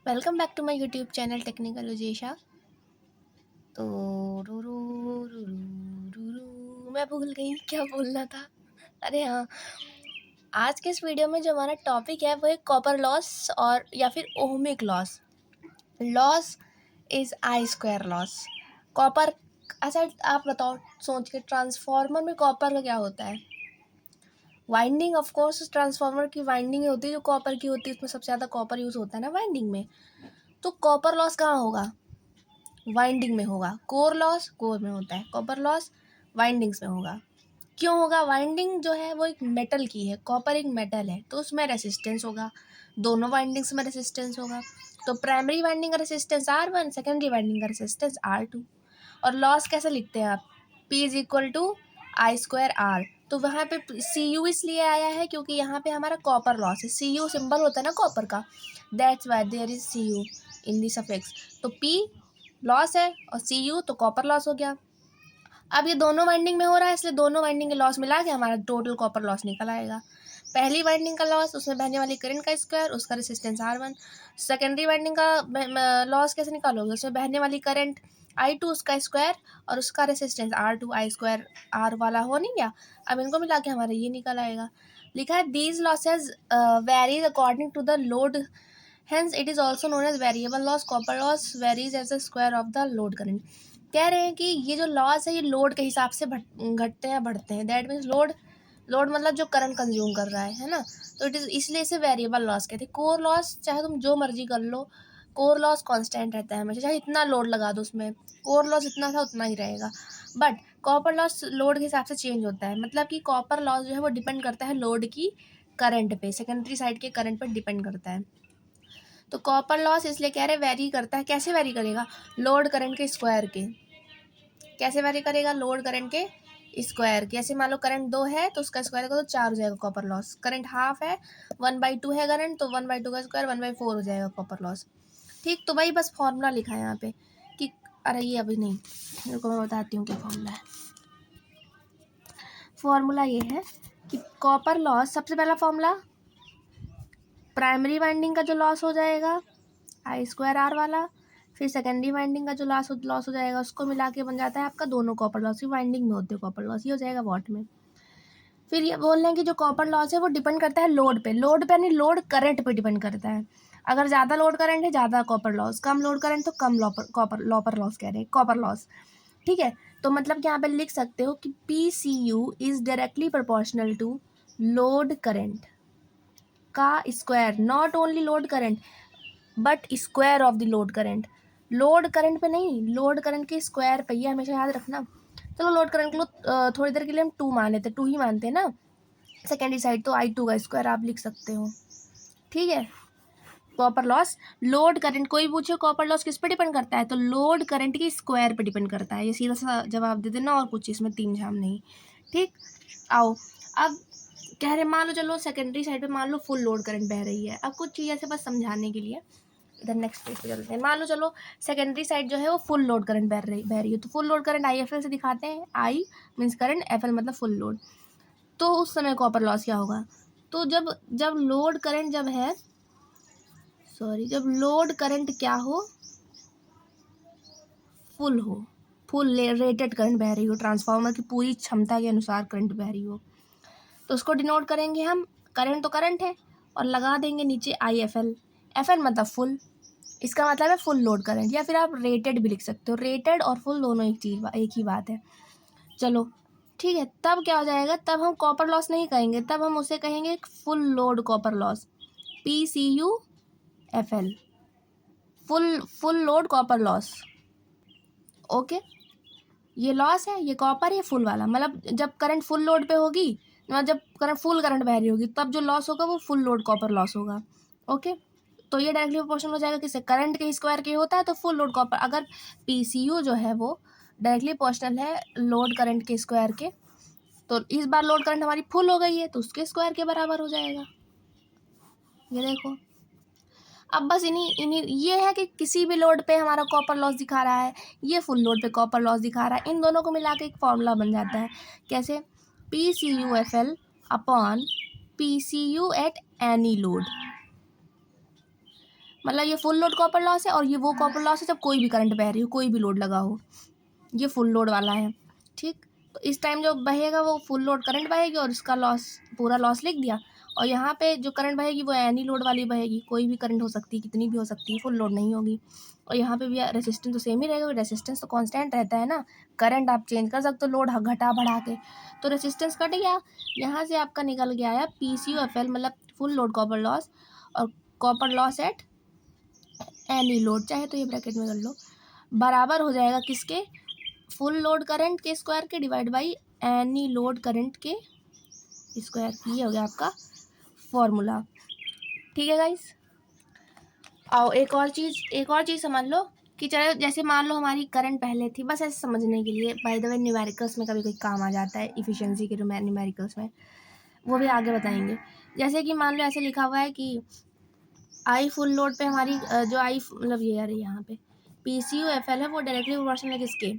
Welcome back to my YouTube channel technical उजेशा। तो रू रू रू रू रू रू मैं भूल गई क्या बोलना था। अरे हाँ, आज के इस वीडियो में जो हमारा टॉपिक है वो है कॉपर लॉस और या फिर ohmic loss. Loss is I square loss. Copper, अच्छा आप बताओ सोच के, ट्रांसफार्मर में कॉपर का क्या होता है? वाइंडिंग, ऑफ कोर्स ट्रांसफार्मर की वाइंडिंग होती है जो कॉपर की होती है, उसमें सबसे ज़्यादा कॉपर यूज़ होता है ना वाइंडिंग में। तो कॉपर लॉस कहाँ होगा? वाइंडिंग में होगा। कोर लॉस कोर में होता है, कॉपर लॉस वाइंडिंग्स में होगा। क्यों होगा? वाइंडिंग जो है वो एक मेटल की है, कॉपर एक मेटल है, तो उसमें रेसिस्टेंस होगा, दोनों वाइंडिंग्स में रेसिस्टेंस होगा। तो प्राइमरी वाइंडिंग का रेसिस्टेंस R1, सेकेंडरी वाइंडिंग का रेसिस्टेंस R2। और लॉस कैसे लिखते हैं आप? P=I²R। तो वहाँ पे Cu इसलिए आया है क्योंकि यहाँ पे हमारा कॉपर लॉस है। Cu सिंबल होता है ना कॉपर का, that's why there is Cu in the suffix. तो P लॉस है और Cu तो कॉपर लॉस हो गया। अब ये दोनों वाइंडिंग में हो रहा है, इसलिए दोनों वाइंडिंग के लॉस मिला के हमारा टोटल कॉपर लॉस निकल आएगा। पहली वाइंडिंग का लॉस, उसमें बहने वाली करंट का स्क्वायर, उसका रेसिस्टेंस R1। सेकेंडरी वाइंडिंग का लॉस कैसे निकालोगे? उसमें बहने वाली करंट I2, उसका स्क्वायर, और उसका रेसिस्टेंस R2, I²R वाला हो नहीं गया। अब इनको मिला के हमारा ये निकल आएगा। लिखा है these losses varies according to the load, hence it is also known as variable loss. Copper loss varies as the square of the load current. कह रहे हैं कि ये जो लॉस है ये लोड के हिसाब से घटते हैं बढ़ते हैं। दैट मीन्स लोड, लोड मतलब जो करंट कंज्यूम कर रहा है ना। तो इट इज़ इसलिए इसे वेरिएबल लॉस कहते हैं। कोर लॉस चाहे तुम जो मर्जी कर लो, कोर लॉस कांस्टेंट रहता है हमेशा, चाहे इतना लोड लगा दो उसमें, कोर लॉस इतना था उतना ही रहेगा। बट कॉपर लॉस लोड के हिसाब से चेंज होता है, मतलब कि कॉपर लॉस जो है वो डिपेंड करता है लोड की करंट पे, सेकेंडरी साइड के करंट पर डिपेंड करता है। तो कॉपर लॉस इसलिए कह रहे वेरी करता है। कैसे वेरी करेगा? लोड करंट के स्क्वायर के। कैसे वेरी करेगा? लोड करंट के स्क्वायर के। ऐसे मान लो करंट 2 है तो उसका स्क्वायर करो तो 4 हो जाएगा कॉपर लॉस। करंट हाफ है, 1/2 है करंट, तो 1/2 का स्क्वायर 1/4 हो जाएगा कॉपर लॉस। ठीक, तो भाई बस फॉर्मूला लिखा है यहाँ पे कि, अरे ये अभी नहीं, मेरे को मैं बताती हूँ क्या फॉर्मूला है। फॉर्मूला ये है कि कॉपर लॉस, सबसे पहला फॉर्मूला, प्राइमरी वाइंडिंग का जो लॉस हो जाएगा I²R वाला, फिर सेकेंडरी वाइंडिंग का जो लॉस हो जाएगा उसको मिला के बन जाता है आपका दोनों कॉपर लॉस। ये वाइंडिंग में होते हैं कॉपर लॉस, ये हो जाएगा वॉट में। फिर ये बोल रहे हैं कि जो कॉपर लॉस है वो डिपेंड करता है लोड पे। लोड पे यानी लोड करंट पे डिपेंड करता है। अगर ज़्यादा लोड करंट है ज़्यादा कॉपर लॉस, कम लोड करंट तो कम कॉपर लॉस कह रहे हैं, कॉपर लॉस। ठीक है, तो मतलब कि यहाँ पे लिख सकते हो कि PCU is directly proportional to load current का square, not only load current but square of the load current. Load current पे नहीं, लोड करंट के स्क्वायर पे, ये हमेशा याद रखना। चलो लोड करंट के लिए थोड़ी देर के लिए हम 2 मान लेते, 2 ही मानते हैं ना सेकेंडरी साइड, तो I2 का स्क्वायर आप लिख सकते हो। ठीक है, कॉपर लॉस, लोड करंट, कोई पूछे कॉपर लॉस किस पे डिपेंड करता है तो लोड करंट के स्क्वायर पे डिपेंड करता है। ये सीधा सा जवाब दे देना, और कुछ इसमें तीन झाम नहीं। ठीक, आओ अब कह रहे मान लो, चलो सेकेंडरी साइड पे मान लो फुल लोड करंट बह रही है। अब कुछ चीज़ ऐसे बस समझाने के लिए इधर नेक्स्ट पेज पे चलते हैं। मान लो चलो सेकेंडरी साइड जो है वो फुल लोड करंट बह रही है, तो फुल लोड करंट IFL से दिखाते हैं। I मीन्स करंट, FL मतलब फुल लोड। तो उस समय कॉपर लॉस क्या होगा? तो जब जब लोड करंट जब है, सॉरी, जब लोड करंट क्या हो, फुल हो, फुल रेटेड करंट बह रही हो, ट्रांसफार्मर की पूरी क्षमता के अनुसार करंट बह रही हो, तो उसको डिनोट करेंगे हम, करंट तो करंट है और लगा देंगे नीचे IFL। FL मतलब फुल, इसका मतलब है फुल लोड करंट, या फिर आप रेटेड भी लिख सकते हो। रेटेड और फुल दोनों एक ही बात है। चलो ठीक है, तब क्या हो जाएगा? तब हम कॉपर लॉस नहीं कहेंगे, तब हम उसे कहेंगे full load copper loss, PCU/FL, full load copper loss. Okay, ये लॉस है, ये कॉपर है फुल वाला, मतलब जब करंट फुल लोड पे होगी, मतलब जब करंट फुल करंट बह रही होगी, तब जो लॉस होगा वो फुल लोड कॉपर लॉस होगा। ओके, तो ये डायरेक्टली प्रोपोर्शनल हो जाएगा किससे? करंट के स्क्वायर के होता है तो फुल लोड कॉपर। अगर PCU जो है वो डायरेक्टली प्रोपोर्शनल है लोड करंट के स्क्वायर के, तो इस बार लोड करंट हमारी फुल हो गई है तो उसके स्क्वायर के बराबर हो जाएगा। ये देखो, अब बस इन्हीं इन्हीं ये है कि किसी भी लोड पे हमारा कॉपर लॉस दिखा रहा है, ये फुल लोड पे कॉपर लॉस दिखा रहा है, इन दोनों को मिला के एक फॉर्मूला बन जाता है। कैसे? PCU/FL upon PCU at any load. मतलब ये फुल लोड कॉपर लॉस है, और ये वो कॉपर लॉस है जब कोई भी करंट बह रही हो, कोई भी लोड लगा हो, ये फुल लोड वाला है। ठीक, तो इस टाइम जो बहेगा वो फुल लोड करंट बहेगी और इसका लॉस, पूरा लॉस लिख दिया। और यहाँ पे जो करंट बहेगी वो एनी लोड वाली बहेगी, कोई भी करंट हो सकती है, कितनी भी हो सकती है, फुल लोड नहीं होगी। और यहाँ पे भी रेसिस्टेंस तो सेम ही रहेगा, रेसिस्टेंस तो कांस्टेंट रहता है ना, करंट आप चेंज कर सकते हो लोड घटा बढ़ा के। तो रेसिस्टेंस कट गया, यहाँ से आपका निकल गया है PCUFL, मतलब फुल लोड कॉपर लॉस, और copper loss at any load, चाहे तो ये ब्रैकेट में कर लो, बराबर हो जाएगा किसके, फुल लोड करंट के स्क्वायर के divide by any load current के स्क्वायर। ये हो गया आपका फॉर्मूला। ठीक है गाइस, आओ एक और चीज़ समझ लो कि चलो जैसे मान लो हमारी करंट पहले थी, बस ऐसे समझने के लिए, बाय द वे न्यूमेरिकल्स में कभी कोई काम आ जाता है, इफिशिएंसी के न्यूमेरिकल्स में, वो भी आगे बताएंगे। जैसे कि मान लो ऐसे लिखा हुआ है कि आई फुल लोड पे हमारी जो आई मतलब ये आ रही है यहाँ पे PCUFL है, वो डायरेक्टली प्रोपोर्शनल है किसके,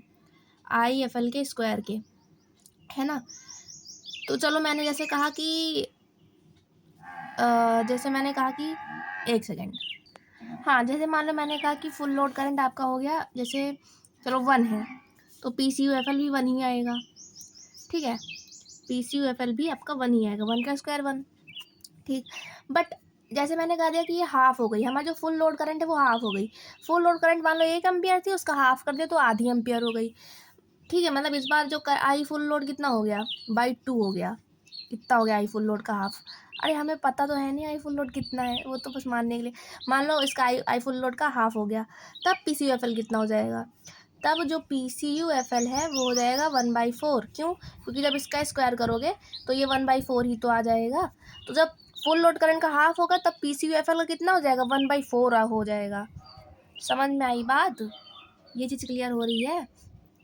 IFL के स्क्वायर के, है ना। तो चलो मैंने जैसे कहा कि एक सेकेंड, हाँ, जैसे मान लो मैंने कहा कि फुल लोड करंट आपका हो गया, जैसे चलो 1 है, तो PCUFL भी 1 ही आएगा। ठीक है, PCUFL भी आपका 1 ही आएगा, 1 का स्क्वायर 1। ठीक, बट जैसे मैंने कहा दिया कि ये हाफ हो गई, हमारा जो फुल लोड करंट है वो हाफ हो गई। फुल लोड करंट मान लो 1 एम्पियर थी, उसका हाफ कर दिया तो आधी एम्पियर हो गई। ठीक है, मतलब इस बार जो आई फुल लोड कितना हो गया, बाई 2 हो गया, इतना हो गया आई फुल लोड का हाफ। अरे हमें पता तो है नहीं आई फुल लोड कितना है, वो तो बस मानने के लिए, मान लो इसका आई फुल लोड का हाफ हो गया, तब PCUFL कितना हो जाएगा, तब जो PCUFL है वो हो जाएगा 1/4। क्यों, क्योंकि जब इसका स्क्वायर करोगे तो ये 1/4 ही तो आ जाएगा। तो जब फुल लोड करंट का हाफ होगा तब PCUFL का कितना हो जाएगा, 1/4 हो जाएगा। समझ में आई बात, ये चीज़ क्लियर हो रही है।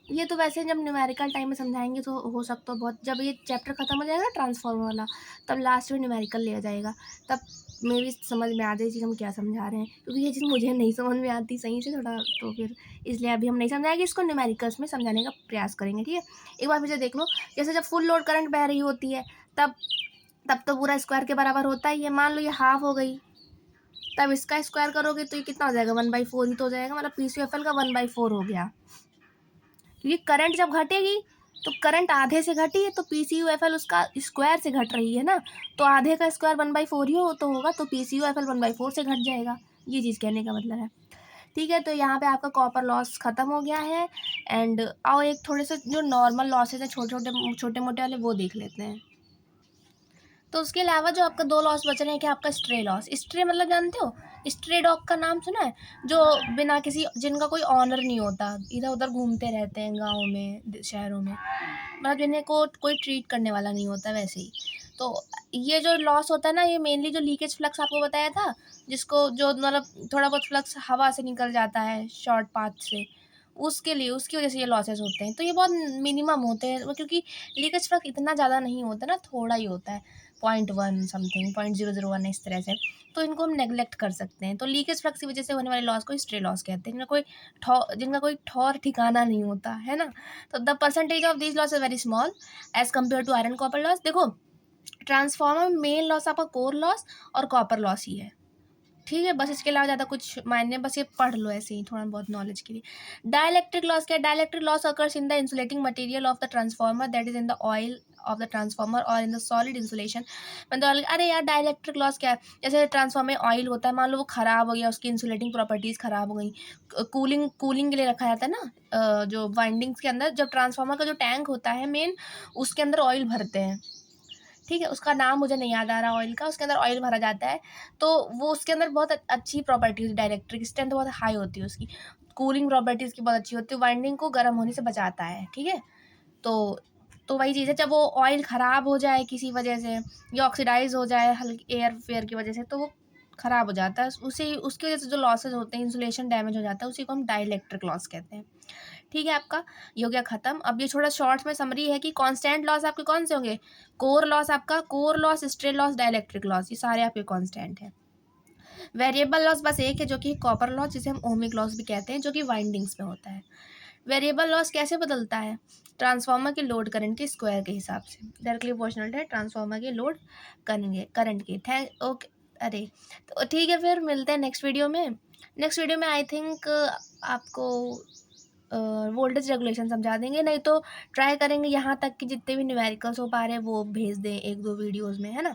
ये तो वैसे जब न्यूमेरिकल टाइम में समझाएंगे तो हो सकता है बहुत, जब ये चैप्टर खत्म हो जाएगा ना ट्रांसफॉर्मर वाला, तब लास्ट में न्यूमेरिकल लिया जाएगा, तब मे भी समझ में आ जाए चीज़ हम क्या समझा रहे हैं, क्योंकि ये चीज़ मुझे नहीं समझ में आती सही से थोड़ा, तो फिर इसलिए अभी हम नहीं समझाएंगे, इसको न्यूमेरिकल्स में समझाने का प्रयास करेंगे। ठीक है, एक बार फिर से देख लो, जैसे जब फुल लोड करंट बह रही होती है तब तब तो पूरा स्क्वायर के बराबर होता ही है। मान लो ये हाफ हो गई, तब इसका स्क्वायर करोगे तो ये कितना हो जाएगा, 1/4 ही तो हो जाएगा, मतलब PCUFL का 1/4 हो गया। क्योंकि करंट जब घटेगी तो करंट आधे से घटी है, तो PCUFL उसका स्क्वायर से घट रही है ना, तो आधे का स्क्वायर 1/4 ही हो तो होगा, तो PCUFL 1/4 से घट जाएगा। ये चीज़ कहने का मतलब है। ठीक है, तो यहाँ पे आपका कॉपर लॉस ख़त्म हो गया है। एंड आओ एक थोड़े से जो नॉर्मल लॉसेज हैं, छोटे मोटे वाले, वो देख लेते हैं। तो उसके अलावा जो आपका 2 लॉस बच रहे हैं, क्या आपका स्ट्रे लॉस, स्ट्रे मतलब जानते हो, स्ट्रे डॉग का नाम सुना है, जो बिना किसी, जिनका कोई ऑनर नहीं होता, इधर उधर घूमते रहते हैं गाँव में शहरों में, मतलब जिन्हें को कोई ट्रीट करने वाला नहीं होता, वैसे ही। तो ये जो लॉस होता है ना, ये मेनली जो लीकेज फ्लक्स आपको बताया था, जिसको जो मतलब थोड़ा बहुत फ्लक्स हवा से निकल जाता है शॉर्ट पाथ से, उसके लिए, उसकी वजह से ये लॉसेस होते हैं। तो ये बहुत मिनिमम होते हैं, क्योंकि लीकेज फ्लक्स इतना ज़्यादा नहीं होता ना, थोड़ा ही होता है, 0.1 समथिंग, 0.001 इस तरह से, तो इनको हम नेगलेक्ट कर सकते हैं। तो लीकेज फ्लक्स की वजह से होने वाले लॉस को स्ट्रे लॉस कहते हैं, जिनका कोई ठौर ठिकाना नहीं होता है ना। तो the percentage of this loss is very small as compare to iron copper loss. देखो, ट्रांसफॉर्मर में मेन लॉस आपका कोर लॉस और कॉपर लॉस ही है। ठीक है, बस इसके अलावा ज़्यादा कुछ मायने, बस ये पढ़ लो ऐसे ही थोड़ा बहुत नॉलेज के लिए। डाइलेक्ट्रिक लॉस क्या है, dielectric loss occurs in the insulating material of the transformer, that is in the oil of the transformer और इन द सॉलिड इंसुलेशन। मतलब अरे यार, डाइलेक्ट्रिक लॉस क्या है, जैसे ट्रांसफॉर्मर में ऑयल होता है, मान लो वो ख़राब हो गया, उसकी इंसुलेटिंग प्रॉपर्टीज़ ख़राब हो गई, कूलिंग के लिए रखा जाता है ना, जो वाइंडिंग्स के अंदर, जब ट्रांसफॉर्मर का जो टैंक होता है मेन, उसके अंदर ऑयल भरते हैं। ठीक है, उसका नाम मुझे नहीं याद आ रहा ऑयल का, उसके अंदर ऑयल भरा जाता है, तो वो उसके अंदर बहुत अच्छी प्रॉपर्टीज़, डाइलेक्ट्रिक स्ट्रेंथ बहुत हाई होती है उसकी, कूलिंग प्रॉपर्टीज़ की बहुत अच्छी होती है, वाइंडिंग को गर्म होने से बचाता है। ठीक है, तो वही चीज़ है, जब वो ऑयल ख़राब हो जाए किसी वजह से, या ऑक्सीडाइज हो जाए हल्की एयर फेयर की वजह से, तो वो ख़राब हो जाता है, उसी उसकी वजह से जो लॉसेज होते हैं, इंसुलेशन डैमेज हो जाता है, उसी को हम डाइलेक्ट्रिक लॉस कहते हैं। ठीक है, आपका ये हो गया ख़त्म। अब ये थोड़ा शॉर्ट्स में समरी है कि कांस्टेंट लॉस आपके कौन से होंगे, कोर लॉस आपका, core loss, stray loss, dielectric loss, ये सारे आपके कांस्टेंट हैं। वेरिएबल लॉस बस एक है, जो कि कॉपर लॉस, जिसे हम ओमिक लॉस भी कहते हैं, जो कि वाइंडिंग्स में होता है। वेरिएबल लॉस कैसे बदलता है, ट्रांसफार्मर के लोड करंट के स्क्वायर के हिसाब से, डायरेक्टली प्रोपोर्शनल है ट्रांसफार्मर के लोड करंट के। थैंक ओके, अरे तो ठीक है, फिर मिलते हैं नेक्स्ट वीडियो में। नेक्स्ट वीडियो में आई थिंक आपको वोल्टेज रेगुलेशन समझा देंगे, नहीं तो ट्राई करेंगे यहाँ तक कि जितने भी न्यूमेरिकल्स हो पा रहे हैं वो भेज दें एक दो वीडियोज़ में, है ना।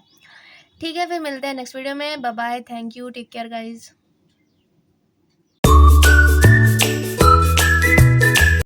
ठीक है, फिर मिलते हैं नेक्स्ट वीडियो में। Bye bye, thank you, take care guys.